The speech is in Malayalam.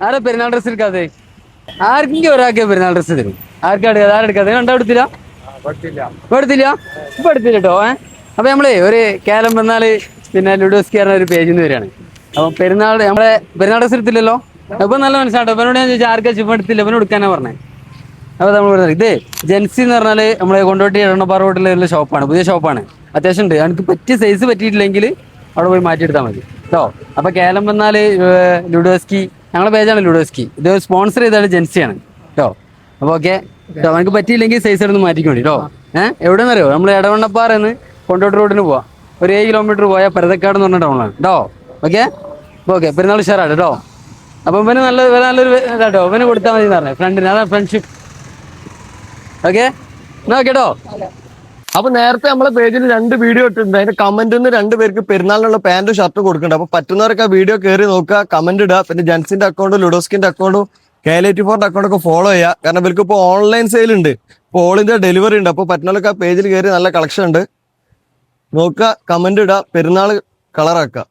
ആരാ പെരുന്നാൾ ഡ്രസ് എടുക്കാതെ? ആർക്കെങ്കിലും ഒരാൾക്ക് പെരുന്നാൾ ഡ്രസ് തരും. ആർക്കാണ് ആരെടുക്കാതെ? കണ്ടാ എടുത്തില്ല? എടുത്തില്ല ഇപ്പൊ എടുത്തില്ല കേട്ടോ. അപ്പൊ നമ്മളെ ഒരു കേലം വന്നാല് പിന്നെ ലുഡോസ്കി പറഞ്ഞ ഒരു പേജിൽ നിന്ന് വരികയാണ്. അപ്പൊ പെരുന്നാൾ നമ്മളെ പെരുന്നാൾ ഡ്രസ് എടുത്തില്ലല്ലോ. അപ്പൊ നല്ല മനസ്സിലാട്ടോ. ഇവനോട് ഞാൻ ചോദിച്ചാൽ ആർക്കാ ചിപ്പ എടുത്തില്ല, ഇവനോട് എടുക്കാനാ പറഞ്ഞേ. അപ്പൊ നമ്മൾ പറയുന്നത് ഇത് ജെൻസി എന്ന് പറഞ്ഞാല് നമ്മളെ കൊണ്ടോട്ടി എടണപ്പാറ റോഡിലുള്ള ഷോപ്പാണ്, പുതിയ ഷോപ്പാണ്. അത്യാവശ്യം ഉണ്ട്. എനിക്ക് പറ്റിയ സൈസ് പറ്റിയിട്ടില്ലെങ്കിൽ അവിടെ പോയി മാറ്റിയെടുത്താൽ മതി കേട്ടോ. അപ്പൊ കേലം വന്നാല് ലുഡോസ്കി ഞങ്ങളുടെ പേജാണ് ലുഡോസ്കി. ഇത് സ്പോൺസർ ചെയ്താണ് ജെൻസിയാണ് കേട്ടോ. അപ്പൊ ഓക്കെ കേട്ടോ. നമുക്ക് പറ്റിയില്ലെങ്കിൽ സൈസ് എടുത്ത് മാറ്റിക്കോണ്ടി കേട്ടോ. എവിടെയെന്ന് അറിയോ? നമ്മൾ എടവണ്ണപ്പാറന്ന് കൊണ്ടോട്ടി റോഡിന് പോവാം. ഒരു 7 കിലോമീറ്റർ പോയാൽ പരതക്കാട് എന്ന് പറഞ്ഞ ടൗണാണ് കേട്ടോ. Okay okay. പെരുന്നാൾ ഉഷാറാണ് കേട്ടോ. അപ്പൊ ഇവന് നല്ലൊരു ഇതാട്ടോ. ഇവന് കൊടുത്താൽ മതി എന്ന് പറഞ്ഞത് ഫ്രണ്ടിന്. അതാ ഫ്രണ്ട്ഷിപ്പ്. ഓക്കെ എന്നാ കേട്ടോ. അപ്പൊ നേരത്തെ നമ്മളെ പേജിൽ 2 വീഡിയോ ഇട്ടിട്ടുണ്ട്. അതിന്റെ കമന്റിന്ന് 2 പേർക്ക് പെരുന്നാളിനുള്ള പാന്റും ഷർട്ടും കൊടുക്കുന്നുണ്ട്. അപ്പൊ പറ്റുന്നവർക്ക് ആ വീഡിയോ കയറി നോക്കുക, കമന്റ് ഇടുക. പിന്നെ ജെൻസിന്റെ അക്കൗണ്ടും ലുഡോസ്കിന്റെ അക്കൗണ്ടും KL84 അക്കൗണ്ട് ഒക്കെ ഫോളോ ചെയ്യുക. കാരണം ഇവർക്ക് ഇപ്പോൾ ഓൺലൈൻ സെയിൽ ഉണ്ട്, ഇപ്പോൾ ഓൾ ഇന്ത്യ ഡെലിവറി ഉണ്ട്. അപ്പൊ പറ്റുന്നവർക്ക് ആ പേജിൽ കയറി നല്ല കളക്ഷൻ ഉണ്ട് നോക്കുക, കമന്റ് ഇടുക, പെരുന്നാൾ കളറാക്കുക.